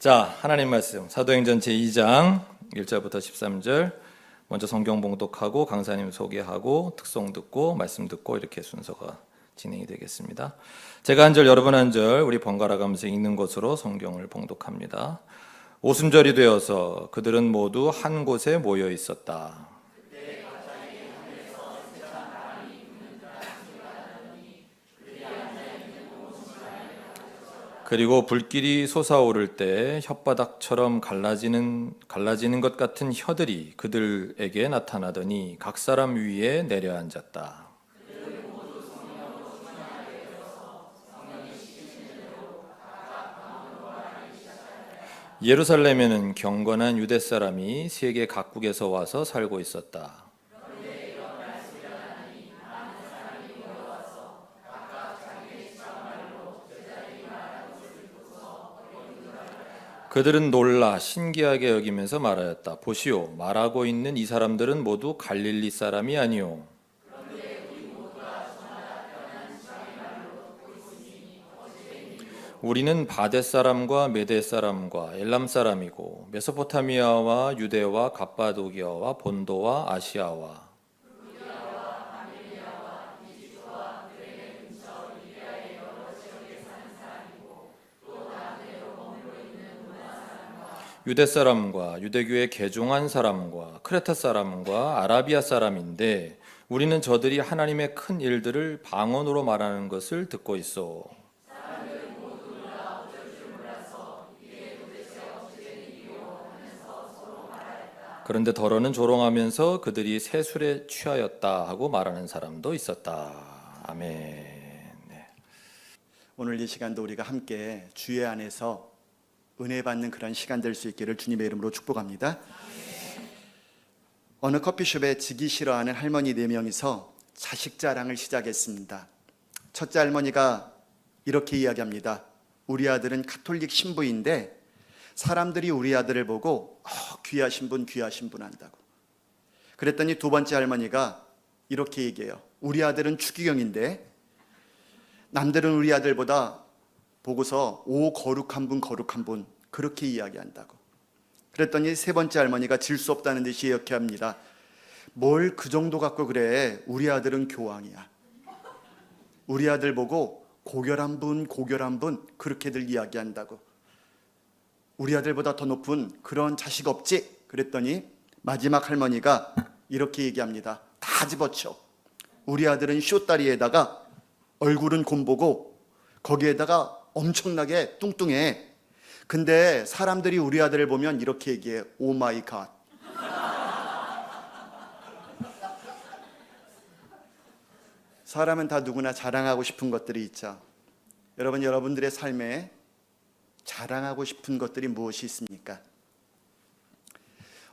자, 하나님 말씀 사도행전 제2장 1절부터 13절 먼저 성경 봉독하고 강사님 소개하고 특송 듣고 말씀 듣고 이렇게 순서가 진행이 되겠습니다. 제가 한 절 여러분 한 절 우리 번갈아 가면서 읽는 것으로 성경을 봉독합니다. 오순절이 되어서 그들은 모두 한 곳에 모여 있었다. 그리고 불길이 솟아오를 때 혓바닥처럼 갈라지는 것 같은 혀들이 그들에게 나타나더니 각 사람 위에 내려앉았다. 예루살렘에는 경건한 유대 사람이 세계 각국에서 와서 살고 있었다. 그들은 놀라 신기하게 여기면서 말하였다. 보시오, 말하고 있는 이 사람들은 모두 갈릴리 사람이 아니오. 우리는 바데 사람과 메데 사람과 엘람 사람이고 메소포타미아와 유대와 갑바도기아와 본도와 아시아와 유대 사람과 유대교의 개종한 사람과 크레타 사람과 아라비아 사람인데 우리는 저들이 하나님의 큰 일들을 방언으로 말하는 것을 듣고 있어. 그런데 더러는 조롱하면서 그들이 새 술에 취하였다 하고 말하는 사람도 있었다. 아멘. 네. 오늘 이 시간도 우리가 함께 주의 안에서 은혜 받는 그런 시간 될 수 있기를 주님의 이름으로 축복합니다. 어느 커피숍에 지기 싫어하는 할머니 4명이서 자식 자랑을 시작했습니다. 첫째 할머니가 이렇게 이야기합니다. 우리 아들은 가톨릭 신부인데 사람들이 우리 아들을 보고 귀하신 분 한다고. 그랬더니 두 번째 할머니가 이렇게 얘기해요. 우리 아들은 추기경인데 남들은 우리 아들보다 보고서 거룩한 분 그렇게 이야기한다고. 그랬더니 세 번째 할머니가 질 수 없다는 듯이 이렇게 합니다. 뭘 그 정도 갖고 그래. 우리 아들은 교황이야. 우리 아들 보고 고결한 분 그렇게들 이야기한다고. 우리 아들보다 더 높은 그런 자식 없지? 그랬더니 마지막 할머니가 이렇게 얘기합니다. 다 집어쳐. 우리 아들은 쇼다리에다가 얼굴은 곰보고 거기에다가 엄청나게 뚱뚱해. 근데 사람들이 우리 아들을 보면 이렇게 얘기해. 오 마이 갓. 사람은 다 누구나 자랑하고 싶은 것들이 있죠. 여러분들의 삶에 자랑하고 싶은 것들이 무엇이 있습니까?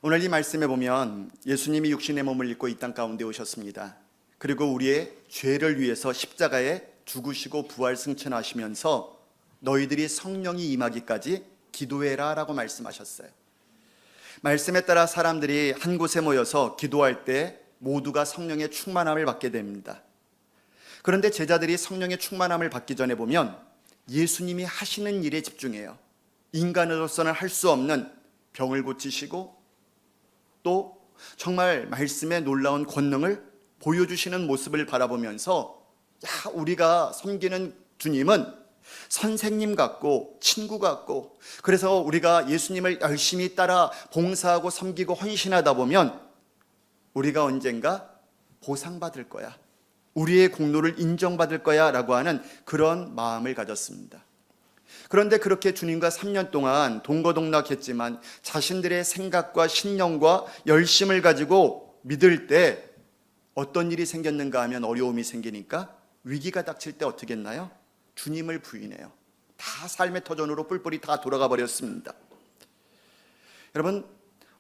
오늘 이 말씀에 보면 예수님이 육신의 몸을 입고 이 땅 가운데 오셨습니다. 그리고 우리의 죄를 위해서 십자가에 죽으시고 부활 승천하시면서 너희들이 성령이 임하기까지 기도해라 라고 말씀하셨어요. 말씀에 따라 사람들이 한 곳에 모여서 기도할 때 모두가 성령의 충만함을 받게 됩니다. 그런데 제자들이 성령의 충만함을 받기 전에 보면 예수님이 하시는 일에 집중해요. 인간으로서는 할 수 없는 병을 고치시고 또 정말 말씀의 놀라운 권능을 보여주시는 모습을 바라보면서 우리가 섬기는 주님은 선생님 같고 친구 같고, 그래서 우리가 예수님을 열심히 따라 봉사하고 섬기고 헌신하다 보면 우리가 언젠가 보상받을 거야, 우리의 공로를 인정받을 거야 라고 하는 그런 마음을 가졌습니다. 그런데 그렇게 주님과 3년 동안 동거동락했지만 자신들의 생각과 신념과 열심을 가지고 믿을 때 어떤 일이 생겼는가 하면 어려움이 생기니까, 위기가 닥칠 때 어떻게 했나요? 주님을 부인해요. 다 삶의 터전으로 뿔뿔이 다 돌아가 버렸습니다. 여러분,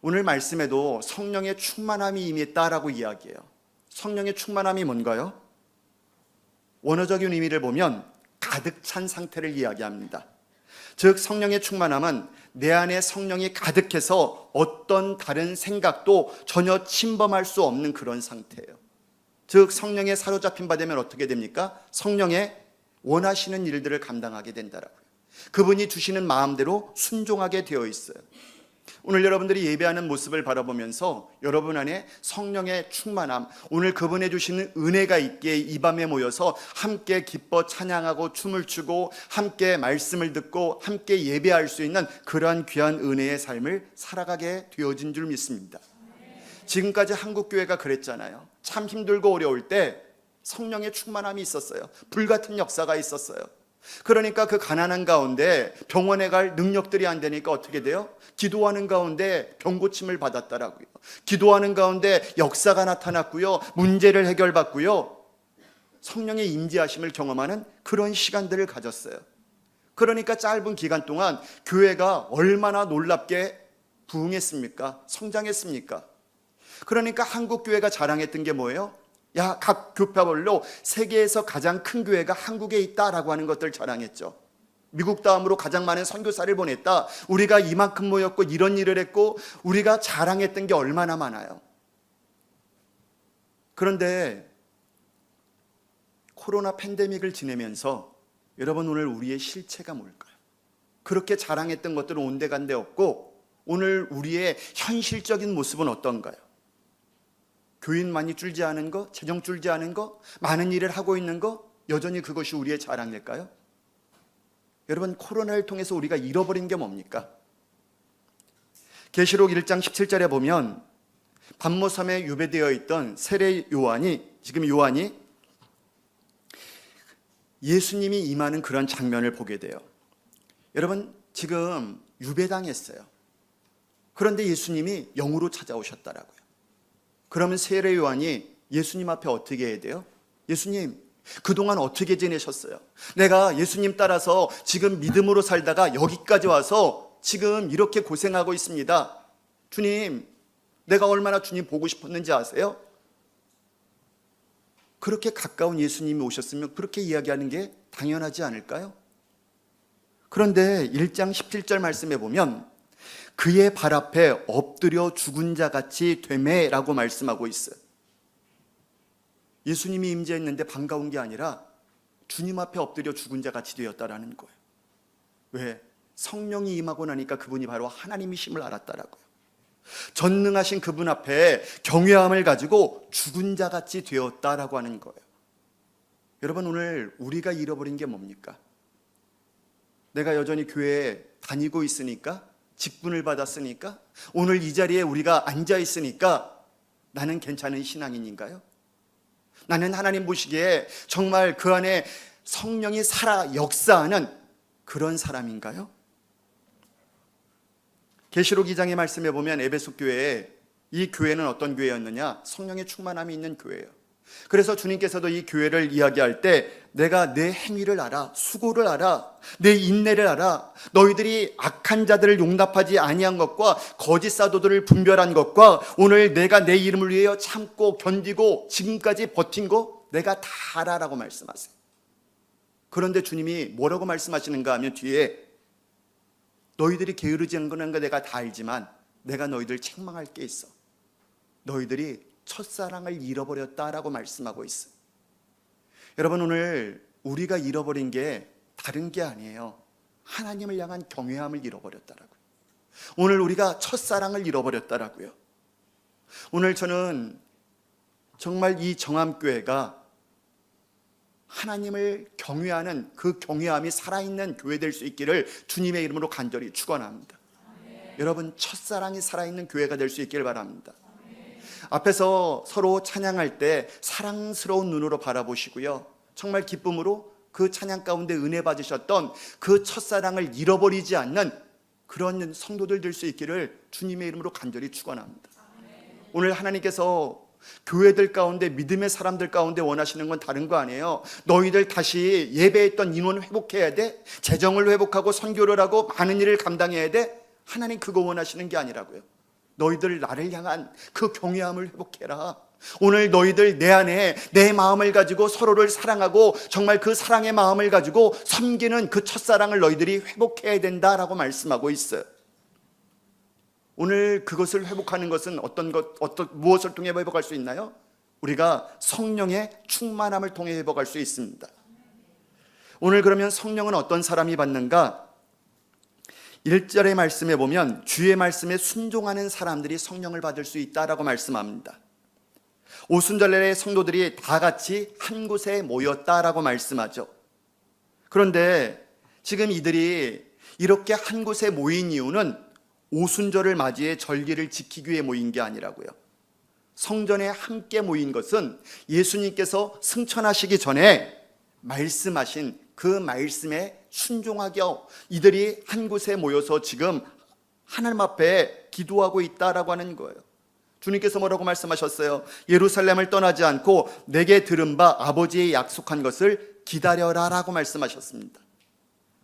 오늘 말씀에도 성령의 충만함이 임했다라고 이야기해요. 성령의 충만함이 뭔가요? 원어적인 의미를 보면 가득 찬 상태를 이야기합니다. 즉 성령의 충만함은 내 안에 성령이 가득해서 어떤 다른 생각도 전혀 침범할 수 없는 그런 상태예요. 즉 성령에 사로잡힌 바 되면 어떻게 됩니까? 성령의 원하시는 일들을 감당하게 된다라고요. 그분이 주시는 마음대로 순종하게 되어 있어요. 오늘 여러분들이 예배하는 모습을 바라보면서 여러분 안에 성령의 충만함, 오늘 그분의 주시는 은혜가 있기에 이 밤에 모여서 함께 기뻐 찬양하고 춤을 추고 함께 말씀을 듣고 함께 예배할 수 있는 그러한 귀한 은혜의 삶을 살아가게 되어진 줄 믿습니다. 지금까지 한국교회가 그랬잖아요. 참 힘들고 어려울 때 성령의 충만함이 있었어요. 불같은 역사가 있었어요. 그러니까 그 가난한 가운데 병원에 갈 능력들이 안 되니까 어떻게 돼요? 기도하는 가운데 병고침을 받았다라고요. 기도하는 가운데 역사가 나타났고요. 문제를 해결받고요. 성령의 임재하심을 경험하는 그런 시간들을 가졌어요. 그러니까 짧은 기간 동안 교회가 얼마나 놀랍게 부흥했습니까? 성장했습니까? 그러니까 한국 교회가 자랑했던 게 뭐예요? 야, 각 교파별로 세계에서 가장 큰 교회가 한국에 있다라고 하는 것들 자랑했죠. 미국 다음으로 가장 많은 선교사를 보냈다. 우리가 이만큼 모였고 이런 일을 했고 우리가 자랑했던 게 얼마나 많아요. 그런데 코로나 팬데믹을 지내면서 여러분 오늘 우리의 실체가 뭘까요? 그렇게 자랑했던 것들은 온데간데 없고 오늘 우리의 현실적인 모습은 어떤가요? 교인 많이 줄지 않은 거, 재정 줄지 않은 거, 많은 일을 하고 있는 거, 여전히 그것이 우리의 자랑일까요? 여러분 코로나를 통해서 우리가 잃어버린 게 뭡니까? 계시록 1장 17절에 보면 반모섬에 유배되어 있던 세례 요한이 지금 요한이 예수님이 임하는 그런 장면을 보게 돼요. 여러분 지금 유배당했어요. 그런데 예수님이 영으로 찾아오셨다라고요. 그러면 세례 요한이 예수님 앞에 어떻게 해야 돼요? 예수님, 그동안 어떻게 지내셨어요? 내가 예수님 따라서 지금 믿음으로 살다가 여기까지 와서 지금 이렇게 고생하고 있습니다. 주님, 내가 얼마나 주님 보고 싶었는지 아세요? 그렇게 가까운 예수님이 오셨으면 그렇게 이야기하는 게 당연하지 않을까요? 그런데 1장 17절 말씀에 보면 그의 발 앞에 엎드려 죽은 자 같이 되매라고 말씀하고 있어요. 예수님이 임재했는데 반가운 게 아니라 주님 앞에 엎드려 죽은 자 같이 되었다라는 거예요. 왜? 성령이 임하고 나니까 그분이 바로 하나님이심을 알았다라고요. 전능하신 그분 앞에 경외함을 가지고 죽은 자 같이 되었다라고 하는 거예요. 여러분 오늘 우리가 잃어버린 게 뭡니까? 내가 여전히 교회에 다니고 있으니까, 직분을 받았으니까, 오늘 이 자리에 우리가 앉아 있으니까 나는 괜찮은 신앙인인가요? 나는 하나님 보시기에 정말 그 안에 성령이 살아 역사하는 그런 사람인가요? 계시록 2장의 말씀에 보면 에베소 교회에 이 교회는 어떤 교회였느냐? 성령의 충만함이 있는 교회예요. 그래서 주님께서도 이 교회를 이야기할 때 내가 내 행위를 알아, 수고를 알아, 내 인내를 알아, 너희들이 악한 자들을 용납하지 아니한 것과 거짓 사도들을 분별한 것과 오늘 내가 내 이름을 위하여 참고 견디고 지금까지 버틴 거 내가 다 알아라고 말씀하세요. 그런데 주님이 뭐라고 말씀하시는가 하면 뒤에 너희들이 게으르지 않은 건 내가 다 알지만 내가 너희들 책망할 게 있어. 너희들이 첫사랑을 잃어버렸다라고 말씀하고 있어요. 여러분 오늘 우리가 잃어버린 게 다른 게 아니에요. 하나님을 향한 경외함을 잃어버렸다라고요. 오늘 우리가 첫사랑을 잃어버렸다라고요. 오늘 저는 정말 이 정암교회가 하나님을 경외하는 그 경외함이 살아있는 교회 될 수 있기를 주님의 이름으로 간절히 축원합니다. 여러분 첫사랑이 살아있는 교회가 될 수 있기를 바랍니다. 앞에서 서로 찬양할 때 사랑스러운 눈으로 바라보시고요. 정말 기쁨으로 그 찬양 가운데 은혜 받으셨던 그 첫사랑을 잃어버리지 않는 그런 성도들 될 수 있기를 주님의 이름으로 간절히 축원합니다. 오늘 하나님께서 교회들 가운데 믿음의 사람들 가운데 원하시는 건 다른 거 아니에요. 너희들 다시 예배했던 인원 회복해야 돼. 재정을 회복하고 선교를 하고 많은 일을 감당해야 돼. 하나님 그거 원하시는 게 아니라고요. 너희들 나를 향한 그 경외함을 회복해라. 오늘 너희들 내 안에 내 마음을 가지고 서로를 사랑하고 정말 그 사랑의 마음을 가지고 섬기는 그 첫사랑을 너희들이 회복해야 된다라고 말씀하고 있어요. 오늘 그것을 회복하는 것은 무엇을 통해 회복할 수 있나요? 우리가 성령의 충만함을 통해 회복할 수 있습니다. 오늘 그러면 성령은 어떤 사람이 받는가? 1절의 말씀에 보면 주의 말씀에 순종하는 사람들이 성령을 받을 수 있다라고 말씀합니다. 오순절날에 성도들이 다 같이 한 곳에 모였다라고 말씀하죠. 그런데 지금 이들이 이렇게 한 곳에 모인 이유는 오순절을 맞이해 절기를 지키기 위해 모인 게 아니라고요. 성전에 함께 모인 것은 예수님께서 승천하시기 전에 말씀하신 그 말씀에 순종하게 이들이 한 곳에 모여서 지금 하나님 앞에 기도하고 있다라고 하는 거예요. 주님께서 뭐라고 말씀하셨어요? 예루살렘을 떠나지 않고 내게 들은 바 아버지의 약속한 것을 기다려라 라고 말씀하셨습니다.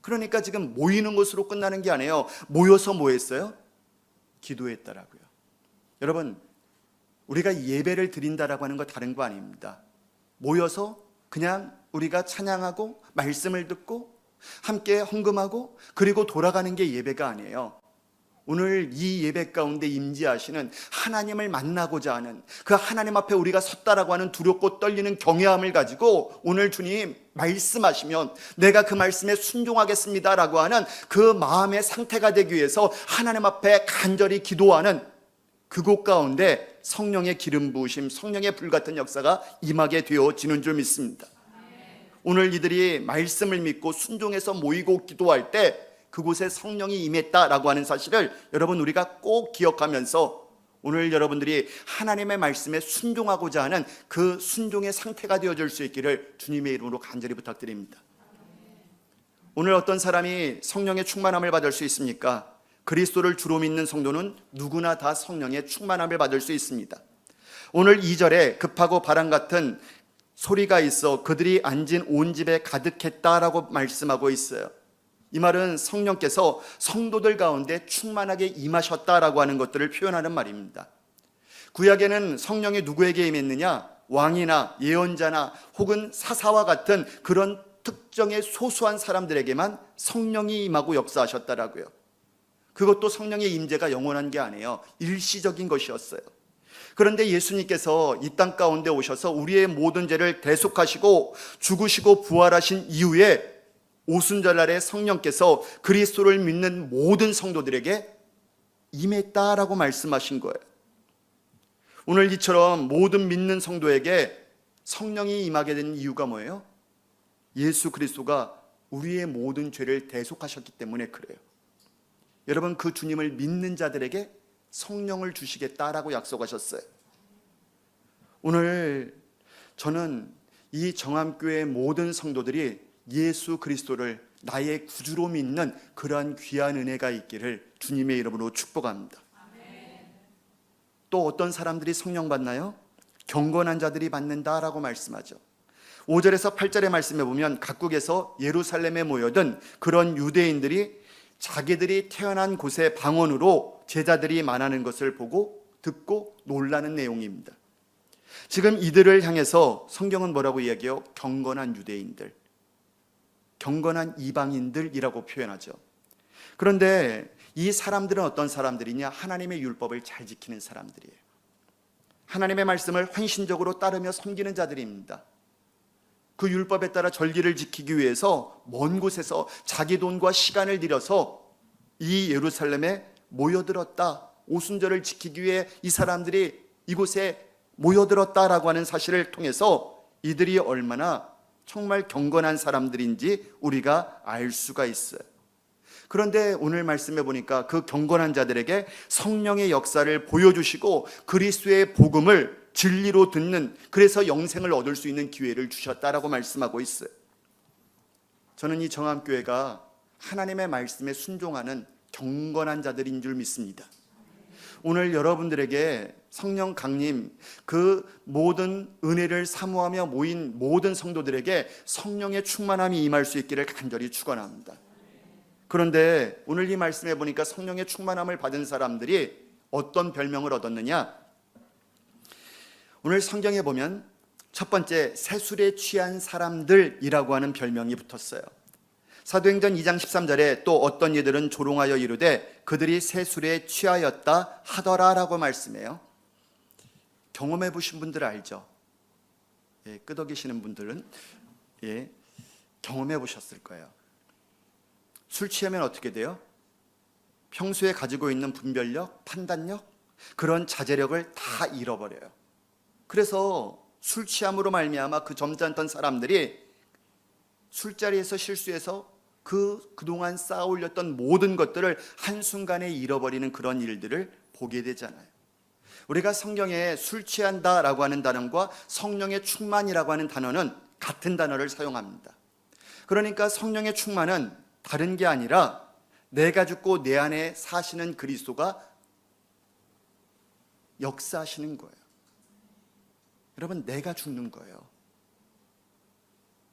그러니까 지금 모이는 것으로 끝나는 게 아니에요. 모여서 뭐 했어요? 기도했다라고요. 여러분, 우리가 예배를 드린다라고 하는 거 다른 거 아닙니다. 모여서 그냥 우리가 찬양하고 말씀을 듣고 함께 헌금하고 그리고 돌아가는 게 예배가 아니에요. 오늘 이 예배 가운데 임재하시는 하나님을 만나고자 하는 그 하나님 앞에 우리가 섰다라고 하는 두렵고 떨리는 경외함을 가지고 오늘 주님 말씀하시면 내가 그 말씀에 순종하겠습니다라고 하는 그 마음의 상태가 되기 위해서 하나님 앞에 간절히 기도하는 그곳 가운데 성령의 기름 부으심, 성령의 불같은 역사가 임하게 되어지는 줄 믿습니다. 오늘 이들이 말씀을 믿고 순종해서 모이고 기도할 때 그곳에 성령이 임했다라고 하는 사실을 여러분 우리가 꼭 기억하면서 오늘 여러분들이 하나님의 말씀에 순종하고자 하는 그 순종의 상태가 되어질 수 있기를 주님의 이름으로 간절히 부탁드립니다. 오늘 어떤 사람이 성령의 충만함을 받을 수 있습니까? 그리스도를 주로 믿는 성도는 누구나 다 성령의 충만함을 받을 수 있습니다. 오늘 2절에 급하고 바람 같은 소리가 있어 그들이 앉은 온 집에 가득했다라고 말씀하고 있어요. 이 말은 성령께서 성도들 가운데 충만하게 임하셨다라고 하는 것들을 표현하는 말입니다. 구약에는 성령이 누구에게 임했느냐? 왕이나 예언자나 혹은 사사와 같은 그런 특정의 소수한 사람들에게만 성령이 임하고 역사하셨다라고요. 그것도 성령의 임재가 영원한 게 아니에요. 일시적인 것이었어요. 그런데 예수님께서 이 땅 가운데 오셔서 우리의 모든 죄를 대속하시고 죽으시고 부활하신 이후에 오순절날에 성령께서 그리스도를 믿는 모든 성도들에게 임했다라고 말씀하신 거예요. 오늘 이처럼 모든 믿는 성도에게 성령이 임하게 된 이유가 뭐예요? 예수 그리스도가 우리의 모든 죄를 대속하셨기 때문에 그래요. 여러분, 그 주님을 믿는 자들에게 성령을 주시겠다라고 약속하셨어요. 오늘 저는 이 정암교회 모든 성도들이 예수 그리스도를 나의 구주로 믿는 그러한 귀한 은혜가 있기를 주님의 이름으로 축복합니다. 또 어떤 사람들이 성령 받나요? 경건한 자들이 받는다라고 말씀하죠. 5절에서 8절의 말씀에 보면 각국에서 예루살렘에 모여든 그런 유대인들이 자기들이 태어난 곳의 방언으로 제자들이 말하는 것을 보고 듣고 놀라는 내용입니다. 지금 이들을 향해서 성경은 뭐라고 이야기해요? 경건한 유대인들, 경건한 이방인들이라고 표현하죠. 그런데 이 사람들은 어떤 사람들이냐? 하나님의 율법을 잘 지키는 사람들이에요. 하나님의 말씀을 헌신적으로 따르며 섬기는 자들입니다. 그 율법에 따라 절기를 지키기 위해서 먼 곳에서 자기 돈과 시간을 들여서 이 예루살렘에 모여들었다. 오순절을 지키기 위해 이 사람들이 이곳에 모여들었다라고 하는 사실을 통해서 이들이 얼마나 정말 경건한 사람들인지 우리가 알 수가 있어요. 그런데 오늘 말씀해 보니까 그 경건한 자들에게 성령의 역사를 보여주시고 그리스도의 복음을 진리로 듣는, 그래서 영생을 얻을 수 있는 기회를 주셨다라고 말씀하고 있어요. 저는 이 정암교회가 하나님의 말씀에 순종하는 경건한 자들인 줄 믿습니다. 오늘 여러분들에게 성령 강림, 그 모든 은혜를 사모하며 모인 모든 성도들에게 성령의 충만함이 임할 수 있기를 간절히 축원합니다. 그런데 오늘 이 말씀해 보니까 성령의 충만함을 받은 사람들이 어떤 별명을 얻었느냐? 오늘 성경에 보면 첫 번째, 새술에 취한 사람들이라고 하는 별명이 붙었어요. 사도행전 2장 13절에 또 어떤 이들은 조롱하여 이르되 그들이 새술에 취하였다 하더라라고 말씀해요. 경험해 보신 분들 알죠? 예, 끄덕이시는 분들은 경험해 보셨을 거예요. 술 취하면 어떻게 돼요? 평소에 가지고 있는 분별력, 판단력, 그런 자제력을 다 잃어버려요. 그래서 술 취함으로 말미암아 그 점잖던 사람들이 술자리에서 실수해서 그동안 쌓아 올렸던 모든 것들을 한순간에 잃어버리는 그런 일들을 보게 되잖아요. 우리가 성경에 술 취한다라고 하는 단어와 성령의 충만이라고 하는 단어는 같은 단어를 사용합니다. 그러니까 성령의 충만은 다른 게 아니라 내가 죽고 내 안에 사시는 그리스도가 역사하시는 거예요. 여러분, 내가 죽는 거예요.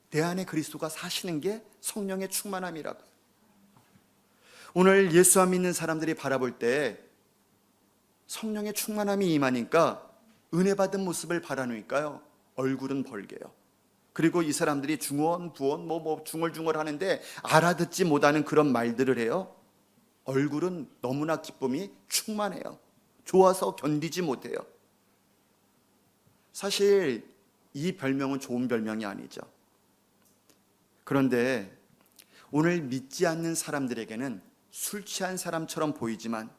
내 안에 그리스도가 사시는 게 성령의 충만함이라고요. 오늘 예수 안 믿는 사람들이 바라볼 때 성령의 충만함이 임하니까 은혜 받은 모습을 바라놓으니까요, 얼굴은 벌게요. 그리고 이 사람들이 중언, 부언, 중얼중얼 하는데 알아듣지 못하는 그런 말들을 해요. 얼굴은 너무나 기쁨이 충만해요. 좋아서 견디지 못해요. 사실 이 별명은 좋은 별명이 아니죠. 그런데 오늘 믿지 않는 사람들에게는 술 취한 사람처럼 보이지만,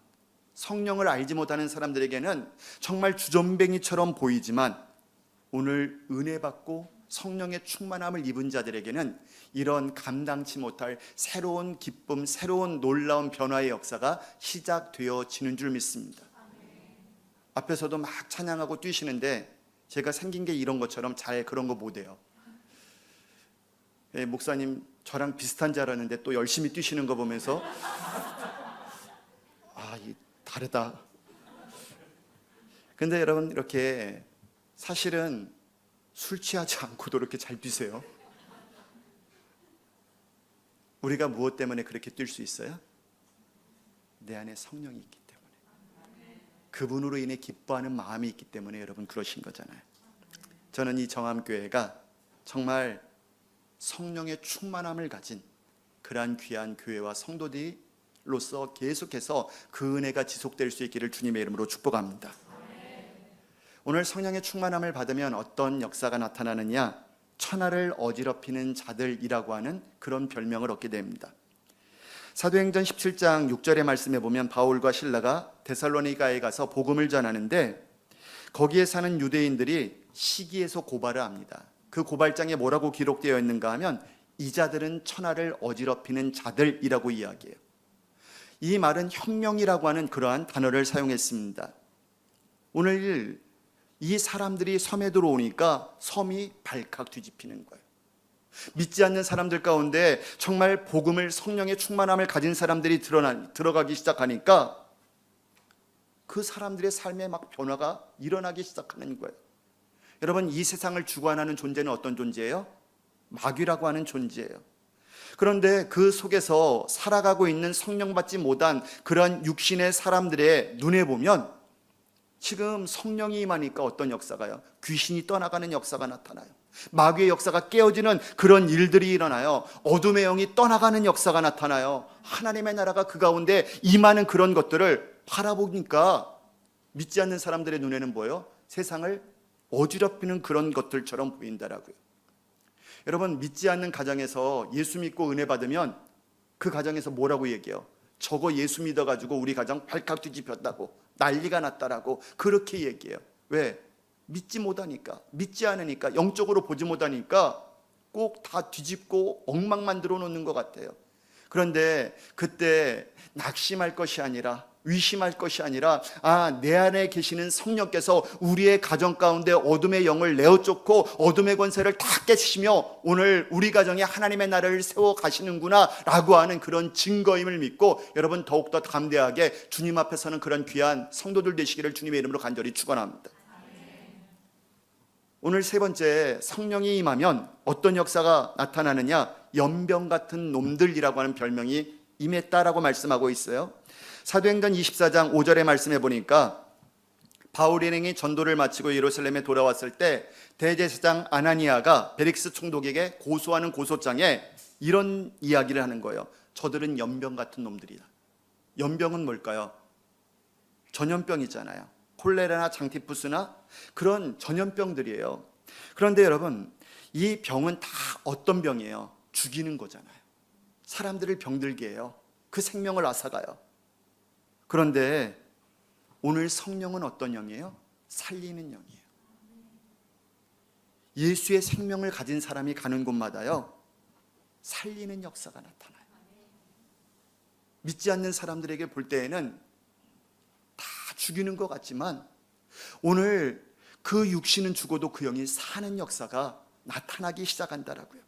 성령을 알지 못하는 사람들에게는 정말 주전뱅이처럼 보이지만, 오늘 은혜 받고 성령의 충만함을 입은 자들에게는 이런 감당치 못할 새로운 기쁨, 새로운 놀라운 변화의 역사가 시작되어지는 줄 믿습니다. 앞에서도 막 찬양하고 뛰시는데 제가 생긴 게 이런 것처럼 잘 그런 거 못해요. 목사님 저랑 비슷한 줄 알았는데 또 열심히 뛰시는 거 보면서 이 다르다. 근데 여러분, 이렇게 사실은 술 취하지 않고도 이렇게 잘 뛰세요. 우리가 무엇 때문에 그렇게 뛸 수 있어요? 내 안에 성령이 있기 때문에, 그분으로 인해 기뻐하는 마음이 있기 때문에 여러분 그러신 거잖아요. 저는 이 정암교회가 정말 성령의 충만함을 가진 그러한 귀한 교회와 성도들로서 계속해서 그 은혜가 지속될 수 있기를 주님의 이름으로 축복합니다. 오늘 성령의 충만함을 받으면 어떤 역사가 나타나느냐? 천하를 어지럽히는 자들이라고 하는 그런 별명을 얻게 됩니다. 사도행전 17장 6절의 말씀에 보면 바울과 실라가 데살로니가에 가서 복음을 전하는데 거기에 사는 유대인들이 시기에서 고발을 합니다. 그 고발장에 뭐라고 기록되어 있는가 하면 이 자들은 천하를 어지럽히는 자들이라고 이야기해요. 이 말은 혁명이라고 하는 그러한 단어를 사용했습니다. 오늘 이 사람들이 섬에 들어오니까 섬이 발칵 뒤집히는 거예요. 믿지 않는 사람들 가운데 정말 복음을, 성령의 충만함을 가진 사람들이 들어가기 시작하니까 그 사람들의 삶에 막 변화가 일어나기 시작하는 거예요. 여러분, 이 세상을 주관하는 존재는 어떤 존재예요? 마귀라고 하는 존재예요. 그런데 그 속에서 살아가고 있는 성령 받지 못한 그런 육신의 사람들의 눈에 보면 지금 성령이 임하니까 어떤 역사가요? 귀신이 떠나가는 역사가 나타나요. 마귀의 역사가 깨어지는 그런 일들이 일어나요. 어둠의 영이 떠나가는 역사가 나타나요. 하나님의 나라가 그 가운데 임하는 그런 것들을 바라보니까 믿지 않는 사람들의 눈에는 뭐예요? 세상을 어지럽히는 그런 것들처럼 보인다라고요. 여러분, 믿지 않는 가정에서 예수 믿고 은혜 받으면 그 가정에서 뭐라고 얘기해요? 저거 예수 믿어가지고 우리 가정 발칵 뒤집혔다고, 난리가 났다라고 그렇게 얘기해요. 왜? 믿지 못하니까, 믿지 않으니까, 영적으로 보지 못하니까 꼭 다 뒤집고 엉망 만들어 놓는 것 같아요. 그런데 그때 낙심할 것이 아니라, 의심할 것이 아니라, 내 안에 계시는 성령께서 우리의 가정 가운데 어둠의 영을 내어쫓고 어둠의 권세를 다 깨치시며 오늘 우리 가정에 하나님의 나라를 세워 가시는구나 라고 하는 그런 증거임을 믿고 여러분 더욱더 담대하게 주님 앞에 서는 그런 귀한 성도들 되시기를 주님의 이름으로 간절히 축원합니다. 오늘 세 번째, 성령이 임하면 어떤 역사가 나타나느냐? 연병 같은 놈들이라고 하는 별명이 임했다라고 말씀하고 있어요. 사도행전 24장 5절의 말씀에 보니까 바울 일행이 전도를 마치고 예루살렘에 돌아왔을 때 대제사장 아나니아가 벨릭스 총독에게 고소하는 고소장에 이런 이야기를 하는 거예요. 저들은 연병 같은 놈들이다. 연병은 뭘까요? 전염병이잖아요. 콜레라나 장티푸스나 그런 전염병들이에요. 그런데 여러분, 이 병은 다 어떤 병이에요? 죽이는 거잖아요. 사람들을 병들게 해요. 그 생명을 앗아가요. 그런데 오늘 성령은 어떤 영이에요? 살리는 영이에요. 예수의 생명을 가진 사람이 가는 곳마다요, 살리는 역사가 나타나요. 믿지 않는 사람들에게 볼 때에는 다 죽이는 것 같지만 오늘 그 육신은 죽어도 그 영이 사는 역사가 나타나기 시작한다라고요.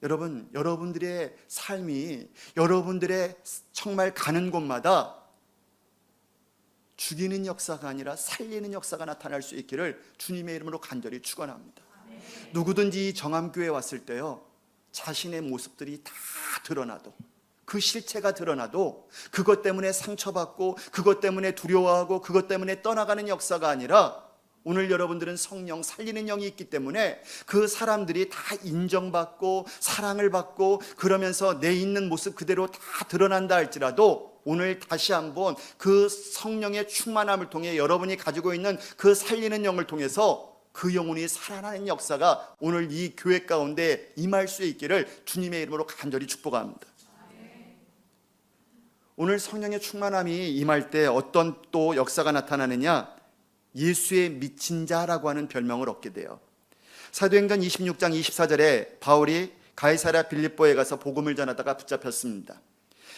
여러분, 여러분들의 삶이 여러분들의 정말 가는 곳마다 죽이는 역사가 아니라 살리는 역사가 나타날 수 있기를 주님의 이름으로 간절히 축원합니다. 누구든지 이 정암교회에 왔을 때요, 자신의 모습들이 다 드러나도, 그 실체가 드러나도 그것 때문에 상처받고 그것 때문에 두려워하고 그것 때문에 떠나가는 역사가 아니라 오늘 여러분들은 성령 살리는 영이 있기 때문에 그 사람들이 다 인정받고 사랑을 받고 그러면서 내 있는 모습 그대로 다 드러난다 할지라도 오늘 다시 한번 그 성령의 충만함을 통해 여러분이 가지고 있는 그 살리는 영을 통해서 그 영혼이 살아나는 역사가 오늘 이 교회 가운데 임할 수 있기를 주님의 이름으로 간절히 축복합니다. 오늘 성령의 충만함이 임할 때 어떤 또 역사가 나타나느냐? 예수의 미친 자라고 하는 별명을 얻게 돼요. 사도행전 26장 24절에 바울이 가이사랴 빌립보에 가서 복음을 전하다가 붙잡혔습니다.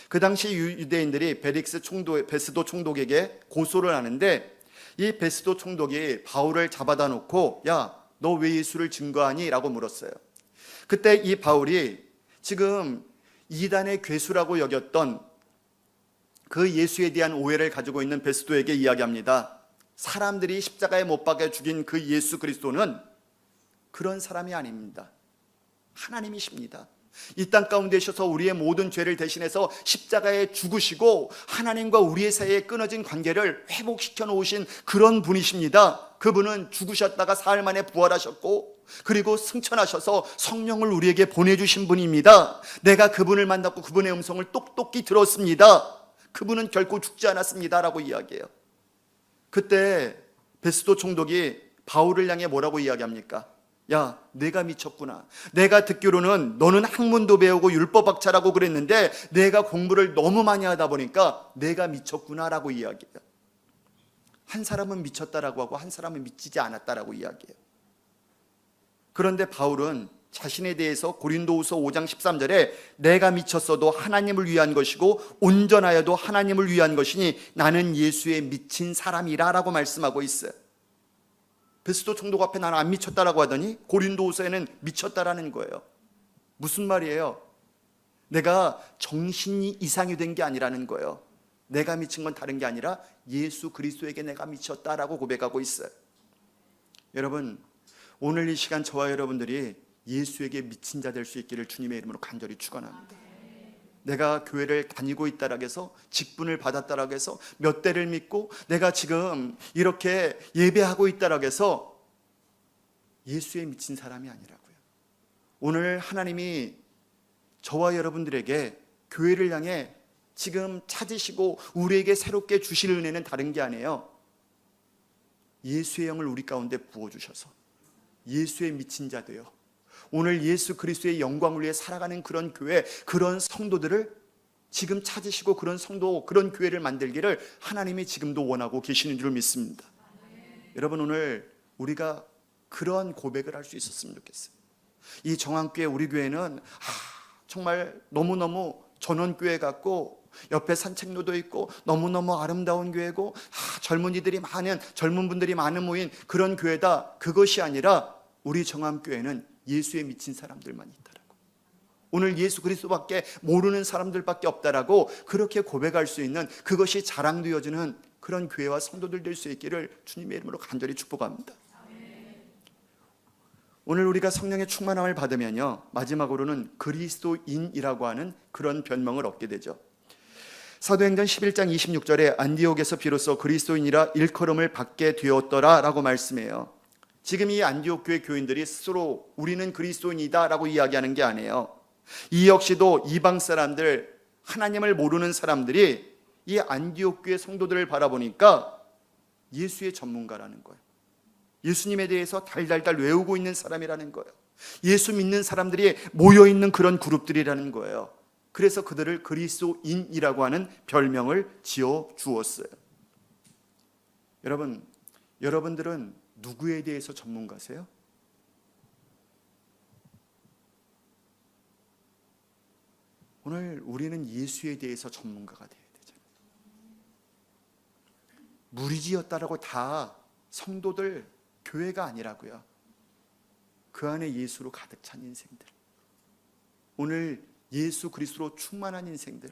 그 당시 유대인들이 베스도 총독에게 고소를 하는데 이 베스도 총독이 바울을 잡아다 놓고 야, 너 왜 예수를 증거하니? 라고 물었어요. 그때 이 바울이 지금 이단의 괴수라고 여겼던 그 예수에 대한 오해를 가지고 있는 베스도에게 이야기합니다. 사람들이 십자가에 못 박아 죽인 그 예수 그리스도는 그런 사람이 아닙니다. 하나님이십니다. 이 땅 가운데 오셔서 우리의 모든 죄를 대신해서 십자가에 죽으시고 하나님과 우리의 사이에 끊어진 관계를 회복시켜 놓으신 그런 분이십니다. 그분은 죽으셨다가 사흘 만에 부활하셨고 그리고 승천하셔서 성령을 우리에게 보내주신 분입니다. 내가 그분을 만났고 그분의 음성을 똑똑히 들었습니다. 그분은 결코 죽지 않았습니다 라고 이야기해요. 그때 베스도 총독이 바울을 향해 뭐라고 이야기합니까? 야, 내가 미쳤구나. 내가 듣기로는 너는 학문도 배우고 율법학자라고 그랬는데 내가 공부를 너무 많이 하다 보니까 내가 미쳤구나 라고 이야기해요. 한 사람은 미쳤다라고 하고 한 사람은 미치지 않았다라고 이야기해요. 그런데 바울은 자신에 대해서 고린도후서 5장 13절에 내가 미쳤어도 하나님을 위한 것이고 온전하여도 하나님을 위한 것이니 나는 예수의 미친 사람이라 라고 말씀하고 있어요. 베스도 총독 앞에 나는 안 미쳤다라고 하더니 고린도후서에는 미쳤다라는 거예요. 무슨 말이에요? 내가 정신이 이상이 된 게 아니라는 거예요. 내가 미친 건 다른 게 아니라 예수 그리스도에게 내가 미쳤다라고 고백하고 있어요. 여러분, 오늘 이 시간 저와 여러분들이 예수에게 미친 자 될 수 있기를 주님의 이름으로 간절히 축원합니다. 내가 교회를 다니고 있다라고 해서 직분을 받았다라고 해서 몇 대를 믿고 내가 지금 이렇게 예배하고 있다라고 해서 예수에 미친 사람이 아니라고요. 오늘 하나님이 저와 여러분들에게 교회를 향해 지금 찾으시고 우리에게 새롭게 주실 은혜는 다른 게 아니에요. 예수의 영을 우리 가운데 부어주셔서 예수에 미친 자 되어 오늘 예수 그리스도의 영광을 위해 살아가는 그런 교회, 그런 성도들을 지금 찾으시고 그런 성도, 그런 교회를 만들기를 하나님이 지금도 원하고 계시는 줄 믿습니다. 여러분, 오늘 우리가 그런 고백을 할 수 있었으면 좋겠어요. 이 정한교회, 우리 교회는 정말 너무너무 전원교회 같고 옆에 산책로도 있고 너무너무 아름다운 교회고 젊은이들이 많은, 젊은 분들이 많은 모인 그런 교회다. 그것이 아니라 우리 정함교회는 예수에 미친 사람들만 있다라고, 오늘 예수 그리스도밖에 모르는 사람들밖에 없다라고 그렇게 고백할 수 있는, 그것이 자랑되어지는 그런 교회와 성도들 될 수 있기를 주님의 이름으로 간절히 축복합니다. 오늘 우리가 성령의 충만함을 받으면요, 마지막으로는 그리스도인이라고 하는 그런 별명을 얻게 되죠. 사도행전 11장 26절에 안디옥에서 비로소 그리스도인이라 일컬음을 받게 되었더라 라고 말씀해요. 지금 이 안디옥 교회 교인들이 스스로 우리는 그리스도인이다 라고 이야기하는 게 아니에요. 이 역시도 이방 사람들, 하나님을 모르는 사람들이 이 안디옥 교회 성도들을 바라보니까 예수의 전문가라는 거예요. 예수님에 대해서 달달달 외우고 있는 사람이라는 거예요. 예수 믿는 사람들이 모여있는 그런 그룹들이라는 거예요. 그래서 그들을 그리스도인이라고 하는 별명을 지어 주었어요. 여러분들은 누구에 대해서 전문가세요? 오늘 우리는 예수에 대해서 전문가가 되어야 되잖아요. 무리지었다라고 다 성도들, 교회가 아니라고요. 그 안에 예수로 가득 찬 인생들, 오늘 예수 그리스도로 충만한 인생들,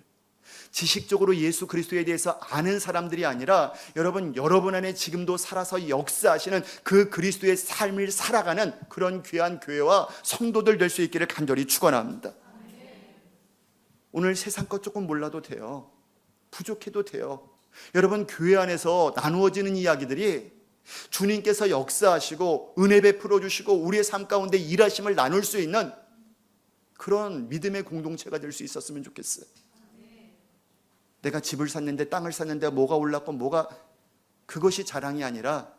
지식적으로 예수 그리스도에 대해서 아는 사람들이 아니라 여러분 안에 지금도 살아서 역사하시는 그 그리스도의 삶을 살아가는 그런 귀한 교회와 성도들 될 수 있기를 간절히 축원합니다. 오늘 세상 것 조금 몰라도 돼요. 부족해도 돼요. 여러분, 교회 안에서 나누어지는 이야기들이 주님께서 역사하시고 은혜 베풀어 주시고 우리의 삶 가운데 일하심을 나눌 수 있는 그런 믿음의 공동체가 될 수 있었으면 좋겠어요. 내가 집을 샀는데, 땅을 샀는데 뭐가 올랐고 그것이 자랑이 아니라,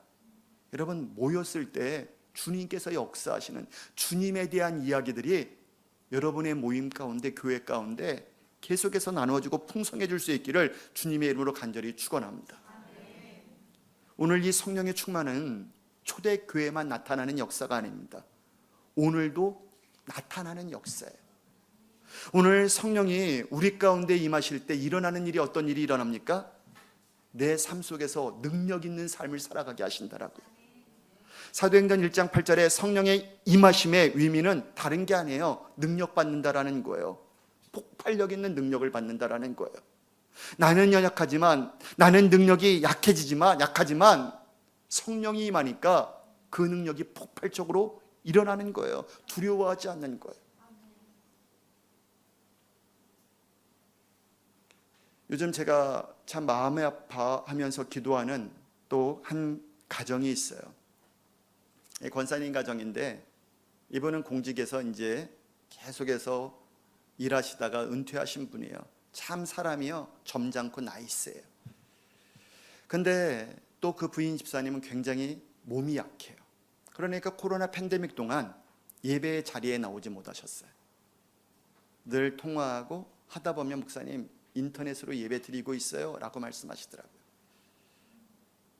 여러분, 모였을 때 주님께서 역사하시는 주님에 대한 이야기들이 여러분의 모임 가운데, 교회 가운데 계속해서 나누어지고 풍성해질 수 있기를 주님의 이름으로 간절히 축원합니다. 오늘 이 성령의 충만은 초대교회만 나타나는 역사가 아닙니다. 오늘도 나타나는 역사예요. 오늘 성령이 우리 가운데 임하실 때 일어나는 일이 어떤 일이 일어납니까? 내 삶 속에서 능력 있는 삶을 살아가게 하신다라고요. 사도행전 1장 8절에 성령의 임하심의 의미는 다른 게 아니에요. 능력 받는다라는 거예요. 폭발력 있는 능력을 받는다라는 거예요. 나는 연약하지만, 나는 능력이 약하지만 성령이 임하니까 그 능력이 폭발적으로 일어나는 거예요. 두려워하지 않는 거예요. 요즘 제가 참 마음이 아파하면서 기도하는 또 한 가정이 있어요. 권사님 가정인데, 이분은 공직에서 이제 계속해서 일하시다가 은퇴하신 분이에요. 참 사람이요, 점잖고 나이스해요. 근데 또 그 부인 집사님은 굉장히 몸이 약해요. 그러니까 코로나 팬데믹 동안 예배의 자리에 나오지 못하셨어요. 늘 통화하고 하다 보면, 목사님 인터넷으로 예배 드리고 있어요 라고 말씀하시더라고요.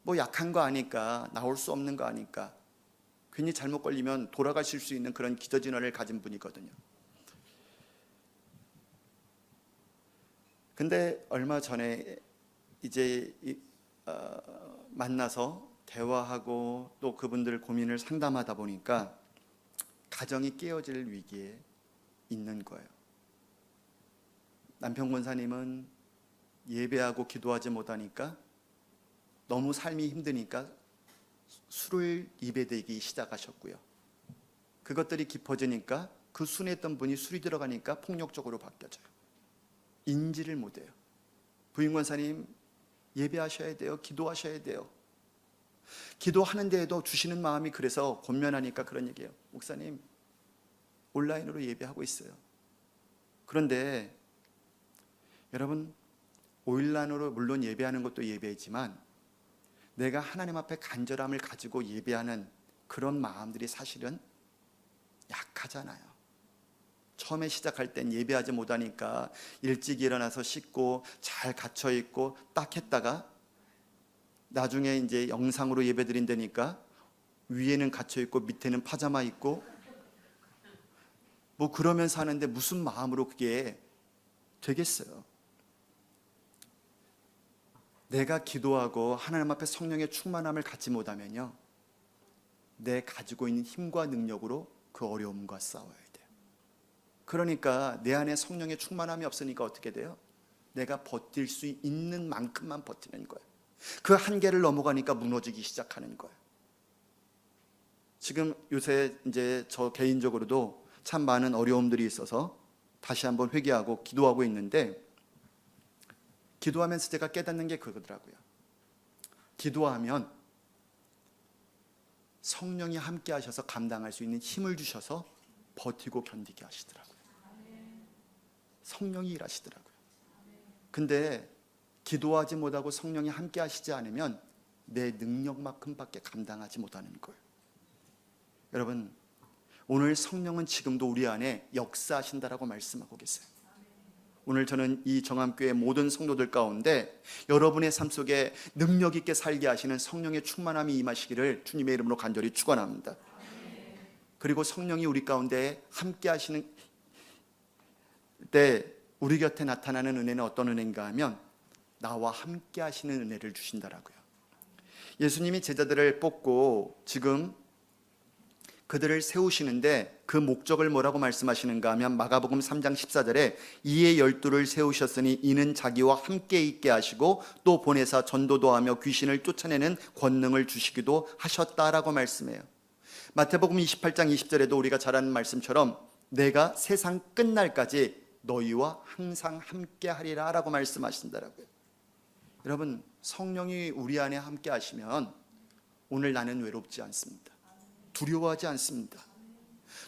뭐 약한 거 아니까, 나올 수 없는 거 아니까, 괜히 잘못 걸리면 돌아가실 수 있는 그런 기저질환을 가진 분이거든요. 근데 얼마 전에 이제 만나서 대화하고 또 그분들 고민을 상담하다 보니까 가정이 깨어질 위기에 있는 거예요. 남편 권사님은 예배하고 기도하지 못하니까, 너무 삶이 힘드니까 술을 입에 대기 시작하셨고요. 그것들이 깊어지니까 그 순했던 분이 술이 들어가니까 폭력적으로 바뀌어져요. 인지를 못해요. 부인 권사님 예배하셔야 돼요. 기도하셔야 돼요. 기도하는데에도 주시는 마음이 그래서 권면하니까 그런 얘기예요. 목사님 온라인으로 예배하고 있어요. 그런데 여러분, 온라인으로 물론 예배하는 것도 예배이지만 내가 하나님 앞에 간절함을 가지고 예배하는 그런 마음들이 사실은 약하잖아요. 처음에 시작할 땐 예배하지 못하니까 일찍 일어나서 씻고 잘 갇혀있고 딱 했다가 나중에 이제 영상으로 예배 드린다니까 위에는 갇혀있고 밑에는 파자마 입고 뭐 그러면서 하는데 무슨 마음으로 그게 되겠어요? 내가 기도하고 하나님 앞에 성령의 충만함을 갖지 못하면요, 내 가지고 있는 힘과 능력으로 그 어려움과 싸워야 돼요. 그러니까 내 안에 성령의 충만함이 없으니까 어떻게 돼요? 내가 버틸 수 있는 만큼만 버티는 거예요. 그 한계를 넘어가니까 무너지기 시작하는 거예요. 지금 요새 이제 저 개인적으로도 참 많은 어려움들이 있어서 다시 한번 회개하고 기도하고 있는데, 기도하면서 제가 깨닫는 게 그거더라고요. 기도하면 성령이 함께 하셔서 감당할 수 있는 힘을 주셔서 버티고 견디게 하시더라고요. 성령이 일하시더라고요. 근데 기도하지 못하고 성령이 함께 하시지 않으면 내 능력만큼밖에 감당하지 못하는 거예요. 여러분, 오늘 성령은 지금도 우리 안에 역사하신다라고 말씀하고 계세요. 오늘 저는 이 정암교회 모든 성도들 가운데 여러분의 삶 속에 능력 있게 살게 하시는 성령의 충만함이 임하시기를 주님의 이름으로 간절히 축원합니다. 그리고 성령이 우리 가운데 함께 하시는 때 우리 곁에 나타나는 은혜는 어떤 은혜인가 하면 나와 함께 하시는 은혜를 주신다라고요. 예수님이 제자들을 뽑고 지금 그들을 세우시는데 그 목적을 뭐라고 말씀하시는가 하면 마가복음 3장 14절에 이에 12를 세우셨으니 이는 자기와 함께 있게 하시고 또 보내사 전도도 하며 귀신을 쫓아내는 권능을 주시기도 하셨다라고 말씀해요. 마태복음 28장 20절에도 우리가 잘 아는 말씀처럼 내가 세상 끝날까지 너희와 항상 함께 하리라 라고 말씀하신다라고요. 여러분, 성령이 우리 안에 함께 하시면 오늘 나는 외롭지 않습니다. 두려워하지 않습니다.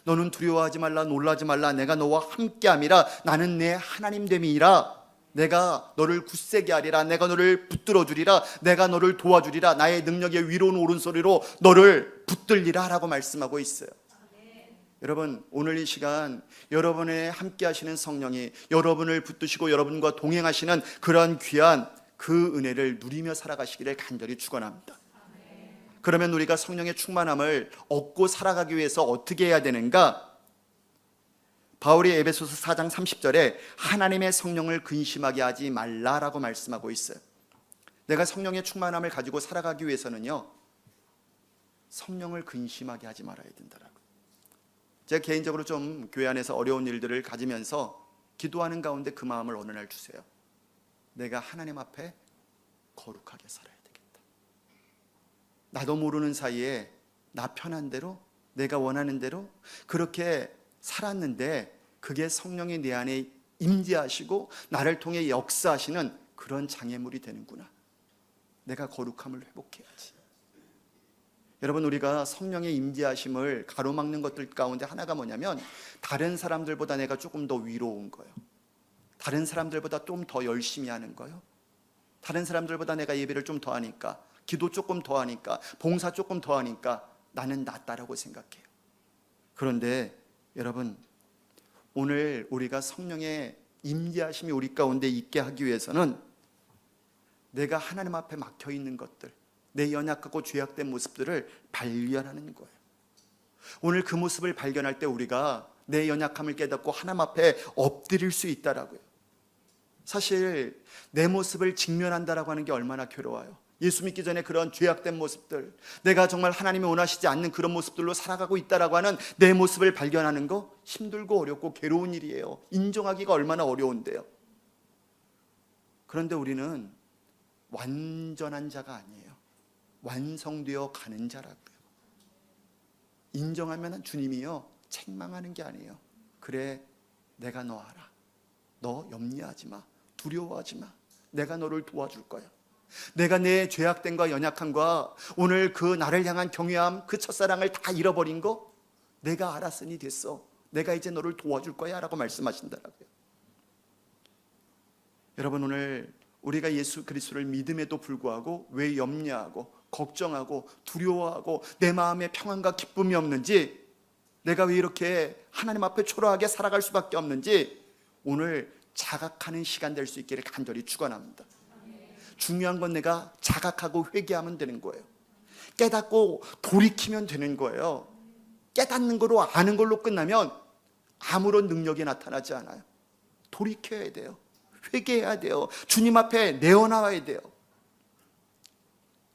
너는 두려워하지 말라, 놀라지 말라, 내가 너와 함께함이라. 나는 내 하나님 됨이라. 내가 너를 굳세게 하리라. 내가 너를 붙들어 주리라. 내가 너를 도와주리라. 나의 능력의 위로운 오른소리로 너를 붙들리라 라고 말씀하고 있어요. 여러분, 오늘 이 시간 여러분의 함께 하시는 성령이 여러분을 붙드시고 여러분과 동행하시는 그런 귀한 그 은혜를 누리며 살아가시기를 간절히 축원합니다. 그러면 우리가 성령의 충만함을 얻고 살아가기 위해서 어떻게 해야 되는가? 바울이 에베소서 4장 30절에 하나님의 성령을 근심하게 하지 말라라고 말씀하고 있어요. 내가 성령의 충만함을 가지고 살아가기 위해서는요, 성령을 근심하게 하지 말아야 된다라고. 제가 개인적으로 좀 교회 안에서 어려운 일들을 가지면서 기도하는 가운데 그 마음을 어느 날 주세요. 내가 하나님 앞에 거룩하게 살아야 되겠다. 나도 모르는 사이에 나 편한 대로, 내가 원하는 대로 그렇게 살았는데 그게 성령이 내 안에 임재하시고 나를 통해 역사하시는 그런 장애물이 되는구나. 내가 거룩함을 회복해야지. 여러분, 우리가 성령의 임재하심을 가로막는 것들 가운데 하나가 뭐냐면 다른 사람들보다 내가 조금 더 위로운 거예요. 다른 사람들보다 좀 더 열심히 하는 거예요. 다른 사람들보다 내가 예배를 좀 더 하니까, 기도 조금 더 하니까, 봉사 조금 더 하니까 나는 낫다라고 생각해요. 그런데 여러분, 오늘 우리가 성령의 임재하심이 우리 가운데 있게 하기 위해서는 내가 하나님 앞에 막혀 있는 것들, 내 연약하고 죄악된 모습들을 발견하는 거예요. 오늘 그 모습을 발견할 때 우리가 내 연약함을 깨닫고 하나님 앞에 엎드릴 수 있다라고요. 사실 내 모습을 직면한다라고 하는 게 얼마나 괴로워요. 예수 믿기 전에 그런 죄악된 모습들, 내가 정말 하나님이 원하시지 않는 그런 모습들로 살아가고 있다라고 하는 내 모습을 발견하는 거 힘들고 어렵고 괴로운 일이에요. 인정하기가 얼마나 어려운데요. 그런데 우리는 완전한 자가 아니에요. 완성되어 가는 자라고요. 인정하면 주님이요, 책망하는 게 아니에요. 그래, 내가 너 알아. 너 염려하지 마. 두려워하지 마. 내가 너를 도와줄 거야. 내가 내 죄악됨과 연약함과 오늘 그 나를 향한 경외함, 그 첫사랑을 다 잃어버린 거 내가 알았으니 됐어. 내가 이제 너를 도와줄 거야 라고 말씀하신다라고요. 여러분, 오늘 우리가 예수 그리스도를 믿음에도 불구하고 왜 염려하고 걱정하고 두려워하고 내 마음에 평안과 기쁨이 없는지, 내가 왜 이렇게 하나님 앞에 초라하게 살아갈 수밖에 없는지 오늘 자각하는 시간 될 수 있기를 간절히 축원합니다. 중요한 건 내가 자각하고 회개하면 되는 거예요. 깨닫고 돌이키면 되는 거예요. 깨닫는 거로 아는 걸로 끝나면 아무런 능력이 나타나지 않아요. 돌이켜야 돼요. 회개해야 돼요. 주님 앞에 내어나와야 돼요.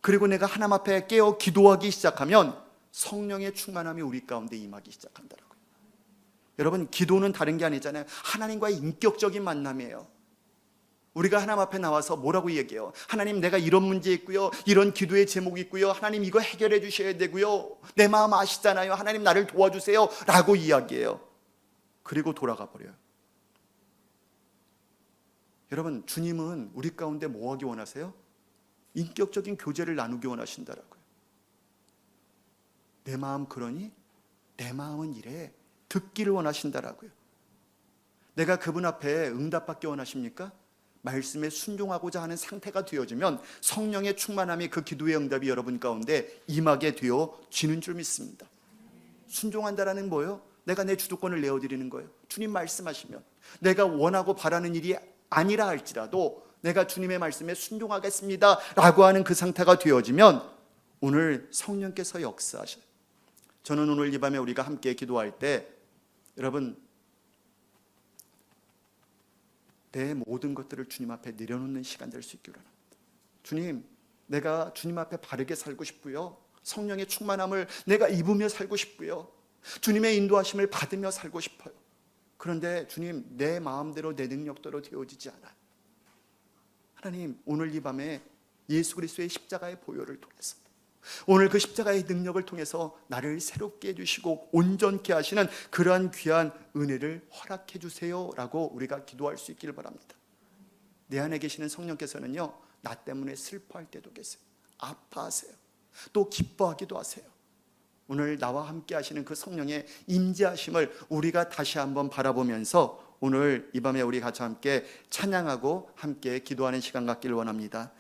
그리고 내가 하나님 앞에 깨어 기도하기 시작하면 성령의 충만함이 우리 가운데 임하기 시작한다고요. 여러분, 기도는 다른 게 아니잖아요. 하나님과의 인격적인 만남이에요. 우리가 하나님 앞에 나와서 뭐라고 얘기해요? 하나님, 내가 이런 문제 있고요, 이런 기도의 제목이 있고요, 하나님 이거 해결해 주셔야 되고요, 내 마음 아시잖아요, 하나님 나를 도와주세요 라고 이야기해요. 그리고 돌아가 버려요. 여러분, 주님은 우리 가운데 뭐 하기 원하세요? 인격적인 교제를 나누기 원하신다라고요. 내 마음 그러니? 내 마음은 이래. 듣기를 원하신다라고요. 내가 그분 앞에 응답받기 원하십니까? 말씀에 순종하고자 하는 상태가 되어지면 성령의 충만함이 그 기도의 응답이 여러분 가운데 임하게 되어지는 줄 믿습니다. 순종한다라는 뭐예요? 내가 내 주도권을 내어드리는 거예요. 주님 말씀하시면 내가 원하고 바라는 일이 아니라 할지라도 내가 주님의 말씀에 순종하겠습니다 라고 하는 그 상태가 되어지면 오늘 성령께서 역사하셔요. 저는 오늘 이 밤에 우리가 함께 기도할 때 여러분 내 모든 것들을 주님 앞에 내려놓는 시간 될 수 있기를 합니다. 주님, 내가 주님 앞에 바르게 살고 싶고요. 성령의 충만함을 내가 입으며 살고 싶고요. 주님의 인도하심을 받으며 살고 싶어요. 그런데 주님, 내 마음대로 내 능력대로 되어지지 않아요. 하나님, 오늘 이 밤에 예수 그리스도의 십자가의 보혈을 통해서 오늘 그 십자가의 능력을 통해서 나를 새롭게 해주시고 온전케 하시는 그러한 귀한 은혜를 허락해 주세요 라고 우리가 기도할 수 있기를 바랍니다. 내 안에 계시는 성령께서는요, 나 때문에 슬퍼할 때도 계세요. 아파하세요. 또 기뻐하기도 하세요. 오늘 나와 함께 하시는 그 성령의 임재하심을 우리가 다시 한번 바라보면서 오늘 이 밤에 우리 같이 함께 찬양하고 함께 기도하는 시간 갖기를 원합니다.